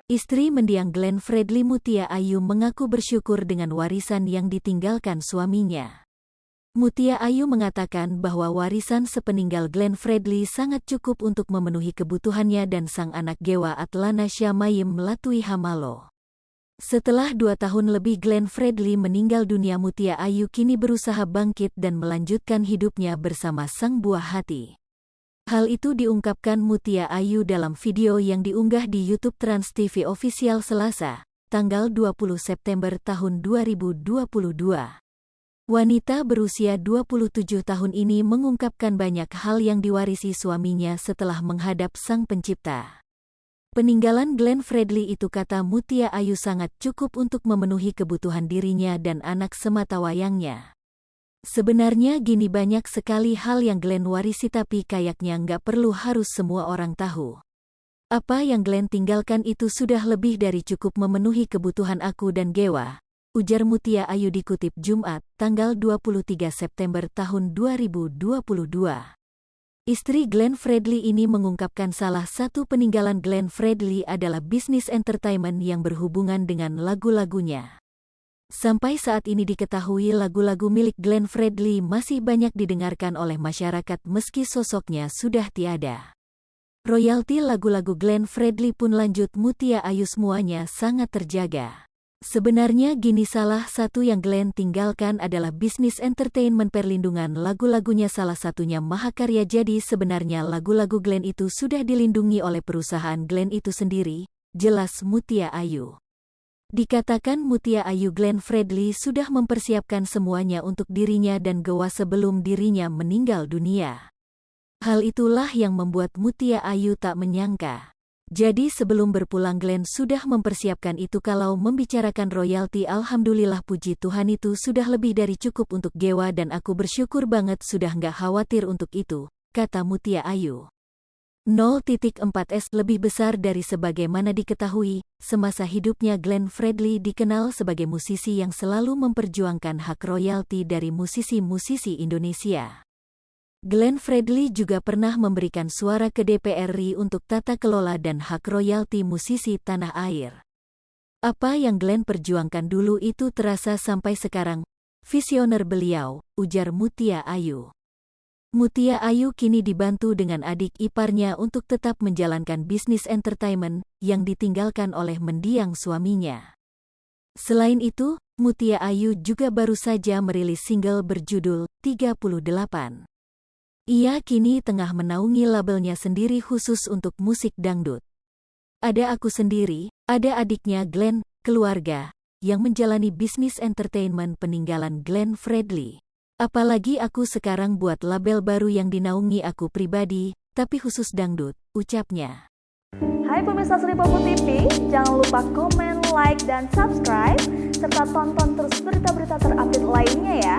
Istri mendiang Glenn Fredly Mutia Ayu mengaku bersyukur dengan warisan yang ditinggalkan suaminya. Mutia Ayu mengatakan bahwa warisan sepeninggal Glenn Fredly sangat cukup untuk memenuhi kebutuhannya dan sang anak Gewa Atlana Syamayim Latwi Hamalo. Setelah 2 tahun lebih Glenn Fredly meninggal dunia, Mutia Ayu kini berusaha bangkit dan melanjutkan hidupnya bersama sang buah hati. Hal itu diungkapkan Mutia Ayu dalam video yang diunggah di YouTube Trans TV Official Selasa, tanggal 20 September tahun 2022. Wanita berusia 27 tahun ini mengungkapkan banyak hal yang diwarisi suaminya setelah menghadap Sang Pencipta. Peninggalan Glenn Fredly itu, kata Mutia Ayu, sangat cukup untuk memenuhi kebutuhan dirinya dan anak sematawayangnya. Sebenarnya gini, banyak sekali hal yang Glenn warisi tapi kayaknya nggak perlu harus semua orang tahu. Apa yang Glenn tinggalkan itu sudah lebih dari cukup memenuhi kebutuhan aku dan Gewa, ujar Mutia Ayu dikutip Jumat, tanggal 23 September tahun 2022. Istri Glenn Fredly ini mengungkapkan salah satu peninggalan Glenn Fredly adalah bisnis entertainment yang berhubungan dengan lagu-lagunya. Sampai saat ini diketahui lagu-lagu milik Glenn Fredly masih banyak didengarkan oleh masyarakat meski sosoknya sudah tiada. Royalti lagu-lagu Glenn Fredly pun, lanjut Mutia Ayu, semuanya sangat terjaga. Sebenarnya gini, salah satu yang Glenn tinggalkan adalah bisnis entertainment, perlindungan lagu-lagunya salah satunya Mahakarya. Jadi sebenarnya lagu-lagu Glenn itu sudah dilindungi oleh perusahaan Glenn itu sendiri, jelas Mutia Ayu. Dikatakan Mutia Ayu, Glenn Fredly sudah mempersiapkan semuanya untuk dirinya dan Gewa sebelum dirinya meninggal dunia. Hal itulah yang membuat Mutia Ayu tak menyangka. Jadi sebelum berpulang Glenn sudah mempersiapkan itu. Kalau membicarakan royalti, alhamdulillah puji Tuhan itu sudah lebih dari cukup untuk Gewa dan aku bersyukur banget sudah nggak khawatir untuk itu, kata Mutia Ayu. 0.4S lebih besar dari sebagaimana diketahui, semasa hidupnya Glenn Fredly dikenal sebagai musisi yang selalu memperjuangkan hak royalti dari musisi-musisi Indonesia. Glenn Fredly juga pernah memberikan suara ke DPR RI untuk tata kelola dan hak royalti musisi tanah air. Apa yang Glenn perjuangkan dulu itu terasa sampai sekarang, visioner beliau, ujar Mutia Ayu. Mutia Ayu kini dibantu dengan adik iparnya untuk tetap menjalankan bisnis entertainment yang ditinggalkan oleh mendiang suaminya. Selain itu, Mutia Ayu juga baru saja merilis single berjudul 38. Ia kini tengah menaungi labelnya sendiri khusus untuk musik dangdut. Ada aku sendiri, ada adiknya Glenn, keluarga, yang menjalani bisnis entertainment peninggalan Glenn Fredly. Apalagi aku sekarang buat label baru yang dinaungi aku pribadi, tapi khusus dangdut, ucapnya. Hai pemirsa Sri Popo TV, jangan lupa komen, like, dan subscribe, serta tonton terus berita-berita terupdate lainnya ya.